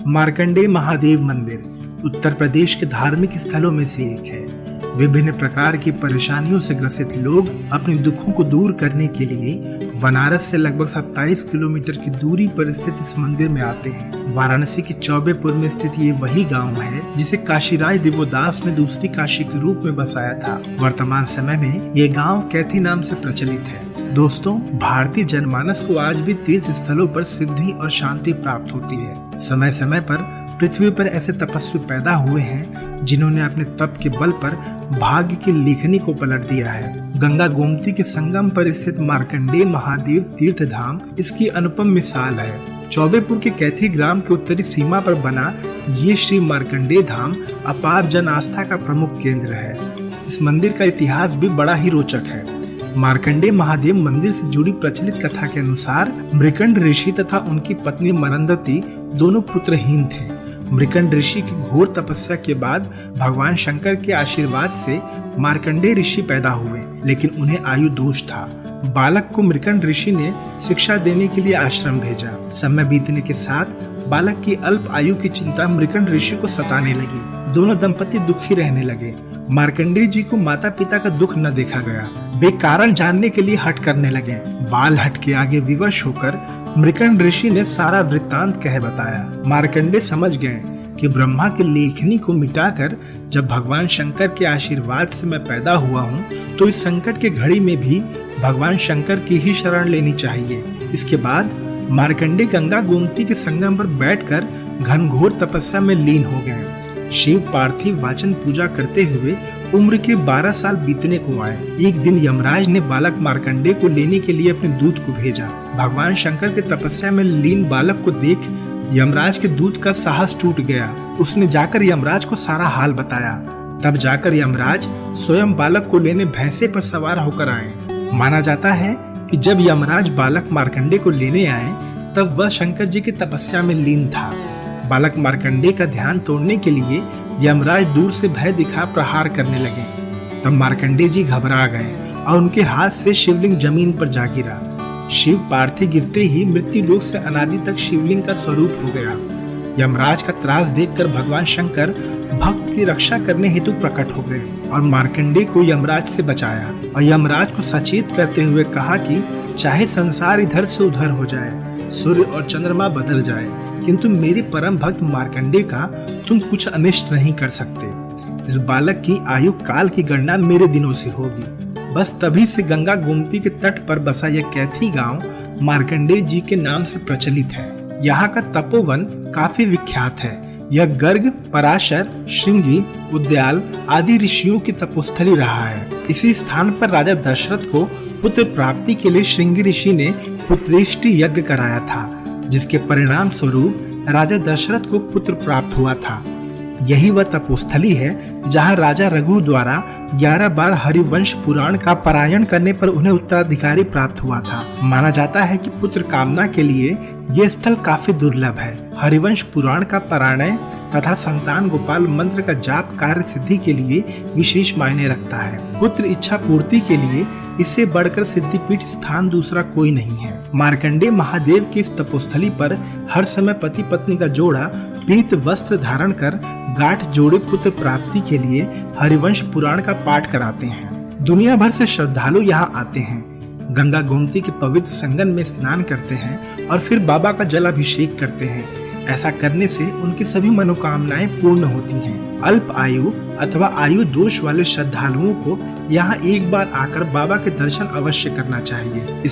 मार्कंडेय महादेव मंदिर उत्तर प्रदेश के धार्मिक स्थलों में से एक है। विभिन्न प्रकार की परेशानियों से ग्रसित लोग अपने दुखों को दूर करने के लिए बनारस से लगभग 27 किलोमीटर की दूरी पर स्थित इस मंदिर में आते हैं। वाराणसी के चौबेपुर में स्थित ये वही गांव है जिसे काशीराज दिवोदास ने दूसरी काशी के रूप में बसाया था। वर्तमान समय में ये गांव कैथी नाम से प्रचलित है। दोस्तों, भारतीय जनमानस को आज भी तीर्थ स्थलों पर सिद्धि और शांति प्राप्त होती है। समय समय पर पृथ्वी पर ऐसे तपस्वी पैदा हुए हैं जिन्होंने अपने तप के बल पर भाग्य की लेखनी को पलट दिया है। गंगा गोमती के संगम पर स्थित मार्कंडेय महादेव तीर्थ धाम इसकी अनुपम मिसाल है। चौबेपुर के कैथी ग्राम के उत्तरी सीमा पर बना ये श्री मार्कंडेय धाम अपार जन आस्था का प्रमुख केंद्र है। इस मंदिर का इतिहास भी बड़ा ही रोचक है। मार्कंडेय महादेव मंदिर से जुड़ी प्रचलित कथा के अनुसार मृकंड ऋषि तथा उनकी पत्नी मरंदती दोनों पुत्रहीन थे। मृकंड ऋषि की घोर तपस्या के बाद भगवान शंकर के आशीर्वाद से मार्कंडेय ऋषि पैदा हुए, लेकिन उन्हें आयु दोष था। बालक को मृकंड ऋषि ने शिक्षा देने के लिए आश्रम भेजा। समय बीतने के साथ बालक की अल्प आयु की चिंता मृकंड ऋषि को सताने लगी। दोनों दंपति दुखी रहने लगे। मार्कंडेय जी को माता पिता का दुख न देखा गया। वे कारण जानने के लिए हठ करने लगे। बाल हट के आगे विवश होकर मृकंड ऋषि ने सारा वृत्तांत कह बताया। मार्कंडेय समझ गए कि ब्रह्मा की लेखनी को मिटाकर जब भगवान शंकर के आशीर्वाद से मैं पैदा हुआ हूँ, तो इस संकट के घड़ी में भी भगवान शंकर की ही शरण लेनी चाहिए। इसके बाद मार्कंडेय गंगा गोमती के संगम पर बैठकर घनघोर तपस्या में लीन हो गए। शिव पार्थिव वाचन पूजा करते हुए उम्र के 12 साल बीतने को आए। एक दिन यमराज ने बालक मार्कंडेय को लेने के लिए अपने दूत को भेजा। भगवान शंकर के तपस्या में लीन बालक को देख यमराज के दूत का साहस टूट गया। उसने जाकर यमराज को सारा हाल बताया। तब जाकर यमराज स्वयं बालक को लेने भैंसे पर सवार होकर आए। माना जाता है कि जब यमराज बालक मार्कंडेय को लेने आए तब वह शंकर जी की तपस्या में लीन था। बालक मार्कंडेय का ध्यान तोड़ने के लिए यमराज दूर से भय दिखा प्रहार करने लगे। तब मार्कंडेय जी घबरा गए और उनके हाथ से शिवलिंग जमीन पर जा गिरा। शिव पार्थिव गिरते ही मृत्यु लोक से अनादि तक शिवलिंग का स्वरूप हो गया। यमराज का त्रास देखकर भगवान शंकर भक्त की रक्षा करने हेतु प्रकट हो गए और मार्कंडेय को यमराज से बचाया और यमराज को सचेत करते हुए कहा कि चाहे संसार इधर से उधर हो जाए, सूर्य और चंद्रमा बदल जाए, किंतु मेरे परम भक्त मार्कंडेय का तुम कुछ अनिष्ट नहीं कर सकते। इस बालक की आयु काल की गणना मेरे दिनों से होगी। बस तभी से गंगा गोमती के तट पर बसा यह कैथी गांव मार्कंडेय जी के नाम से प्रचलित है। यहाँ का तपोवन काफी विख्यात है। यह गर्ग, पराशर, श्रृंगी, उद्याल आदि ऋषियों की तपोस्थली रहा है। इसी स्थान पर राजा दशरथ को पुत्र प्राप्ति के लिए श्रृंगी ऋषि ने पुत्रेष्टि यज्ञ कराया था, जिसके परिणाम स्वरूप राजा दशरथ को पुत्र प्राप्त हुआ था। यही वह तपोस्थली है जहां राजा रघु द्वारा 11 बार हरिवंश पुराण का पारायण करने पर उन्हें उत्तराधिकारी प्राप्त हुआ था। माना जाता है कि पुत्र कामना के लिए यह स्थल काफी दुर्लभ है। हरिवंश पुराण का पारायण तथा संतान गोपाल मंत्र का जाप कार्य सिद्धि के लिए विशेष मायने रखता है। पुत्र इच्छा पूर्ति के लिए इससे बढ़कर सिद्धिपीठ स्थान दूसरा कोई नहीं है। मार्कंडेय महादेव की इस तपोस्थली पर हर समय पति पत्नी का जोड़ा पीत वस्त्र धारण कर गांठ जोड़े पुत्र प्राप्ति के लिए हरिवंश पुराण का पाठ कराते हैं। दुनिया भर से श्रद्धालु यहाँ आते हैं, गंगा गोमती के पवित्र संगम में स्नान करते हैं और फिर बाबा का जलाभिषेक करते हैं। ऐसा करने से उनकी सभी मनोकामनाएं पूर्ण होती हैं। अल्प आयु अथवा आयु दोष वाले श्रद्धालुओं को यहाँ एक बार आकर बाबा के दर्शन अवश्य करना चाहिए।